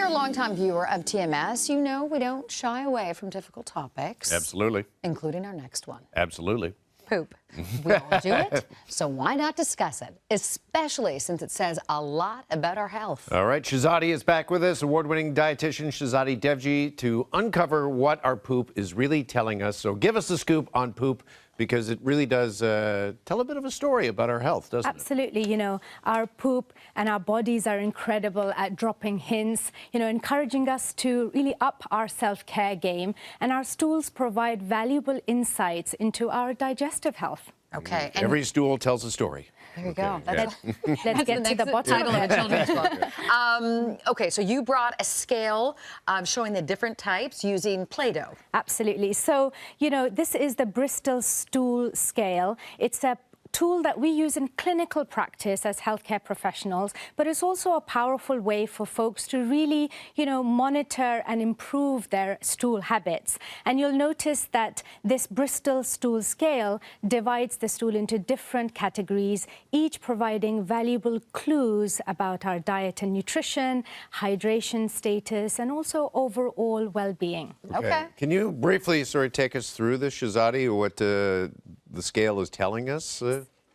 you're a longtime viewer of TMS, you know we don't shy away from difficult topics. Absolutely. Including our next one. Absolutely. Poop. We all do it, so why not discuss it, especially since it says a lot about our health. All right, Shahzadi is back with us, award-winning dietitian Shahzadi Devje, to uncover what our poop is really telling us. So give us the scoop on poop, because it really does tell a bit of a story about our health, doesn't it? Absolutely. You know, our poop and our bodies are incredible at dropping hints, you know, encouraging us to really up our self-care game. And our stools provide valuable insights into our digestive health. Okay. And every stool tells a story. there you go. Okay, Let's get to the bottom title of of a it. children's book. Okay, so you brought a scale showing the different types using Play-Doh. Absolutely. So, you know, this is the Bristol Stool Scale. It's a tool that we use in clinical practice as healthcare professionals, but it's also a powerful way for folks to really, you know, monitor and improve their stool habits. And you'll notice that this Bristol Stool Scale divides the stool into different categories, each providing valuable clues about our diet and nutrition, hydration status, and also overall well-being. Okay. Can you briefly sort of take us through this, Shahzadi, what the scale is telling us?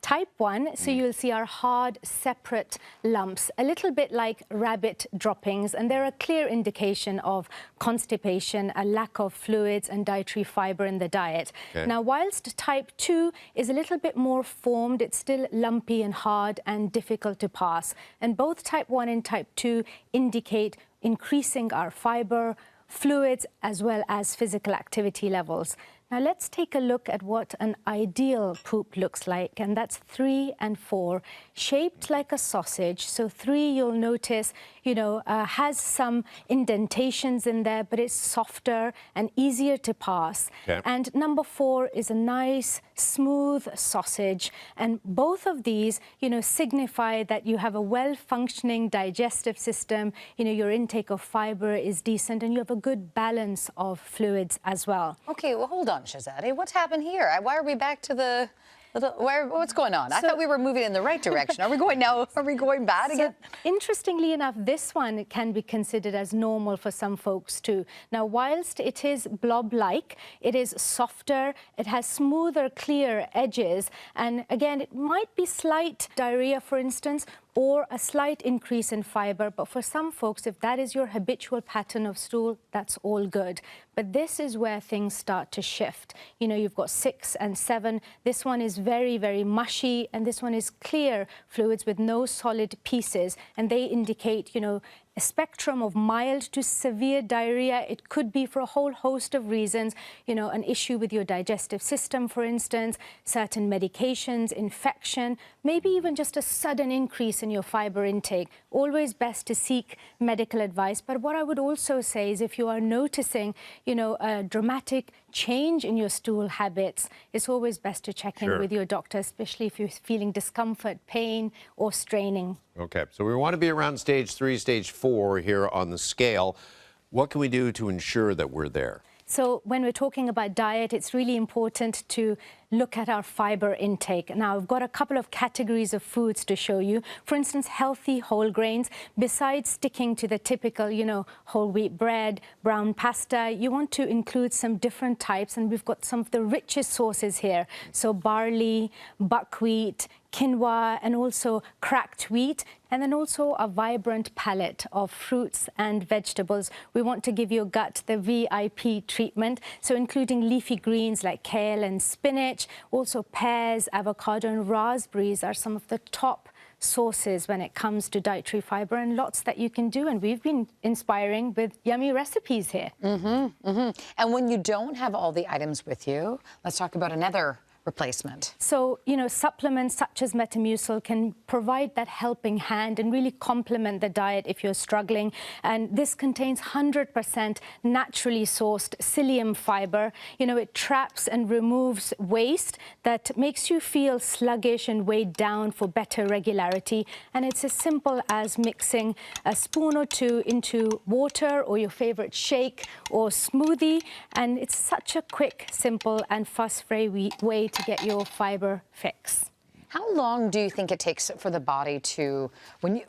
Type 1, so you'll see our hard, separate lumps, a little bit like rabbit droppings, and they're a clear indication of constipation, a lack of fluids and dietary fiber in the diet. Okay. Now, whilst type 2 is a little bit more formed, it's still lumpy and hard and difficult to pass. And both type 1 and type 2 indicate increasing our fiber, fluids, as well as physical activity levels. Now let's take a look at what an ideal poop looks like, and that's 3 and 4, shaped like a sausage. So 3, you'll notice, you know, has some indentations in there, but it's softer and easier to pass. Okay. And number 4 is a nice, smooth sausage. And both of these, you know, signify that you have a well-functioning digestive system, you know, your intake of fiber is decent, and you have a good balance of fluids as well. Okay, well, hold on, Shahzadi. What's happened here? Why are we back to the... what's going on? I thought we were moving in the right direction. Are we going now? Are we going bad again? Interestingly enough, this one can be considered as normal for some folks too. Now, whilst it is blob-like, it is softer, it has smoother, clear edges, and again, it might be slight diarrhea, for instance, or a slight increase in fiber. But for some folks, if that is your habitual pattern of stool, that's all good. But this is where things start to shift. You know, you've got 6 and 7. This one is very, very mushy, and this one is clear fluids with no solid pieces. And they indicate, you know, a spectrum of mild to severe diarrhea. It could be for a whole host of reasons, you know, an issue with your digestive system, for instance, certain medications, infection, maybe even just a sudden increase in your fiber intake. Always best to seek medical advice. But what I would also say is if you are noticing, you know, a dramatic change in your stool habits, it's always best to check in with your doctor, especially if you're feeling discomfort, pain, or straining. Okay, so we want to be around stage 3, stage 4 here on the scale. What can we do to ensure that we're there? So when we're talking about diet, it's really important to look at our fiber intake. Now, I've got a couple of categories of foods to show you. For instance, healthy whole grains. Besides sticking to the typical, you know, whole wheat bread, brown pasta, you want to include some different types, and we've got some of the richest sources here. So barley, buckwheat, quinoa, and also cracked wheat, and then also a vibrant palette of fruits and vegetables. We want to give your gut the VIP treatment, so including leafy greens like kale and spinach, also pears, avocado, and raspberries are some of the top sources when it comes to dietary fiber, and lots that you can do, and we've been inspiring with yummy recipes here. And when you don't have all the items with you, let's talk about another replacement. So, you know, supplements such as Metamucil can provide that helping hand and really complement the diet if you're struggling. And this contains 100% naturally sourced psyllium fiber. You know, it traps and removes waste that makes you feel sluggish and weighed down for better regularity. And it's as simple as mixing a spoon or 2 into water or your favorite shake or smoothie. And it's such a quick, simple, and fuss-free way to get your fiber fix. How long do you think it takes for the body to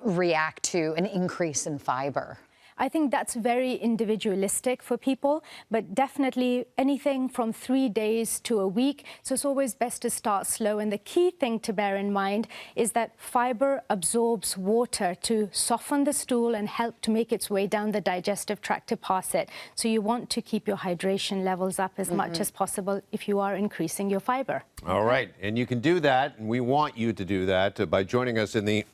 react to an increase in fiber? I think that's very individualistic for people, but definitely anything from 3 days to a week. So it's always best to start slow. And the key thing to bear in mind is that fiber absorbs water to soften the stool and help to make its way down the digestive tract to pass it. So you want to keep your hydration levels up as much as possible if you are increasing your fiber. All right, and you can do that, and we want you to do that by joining us in the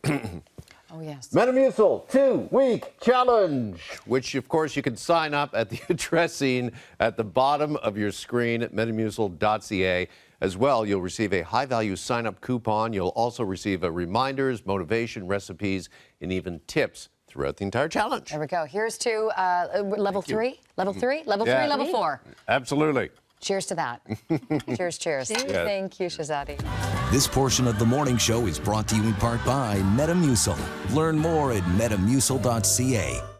Oh, yes. Metamucil 2-week challenge, which of course you can sign up at the address seen at the bottom of your screen at metamucil.ca. As well, you'll receive a high-value sign-up coupon. You'll also receive reminders, motivation, recipes, and even tips throughout the entire challenge. There we go. Here's to level 3. Level 3? Level 3, Yeah. level 4. Absolutely. Cheers to that. Cheers, cheers. Yes. Thank you, Shahzadi. This portion of the morning show is brought to you in part by Metamucil. Learn more at metamucil.ca.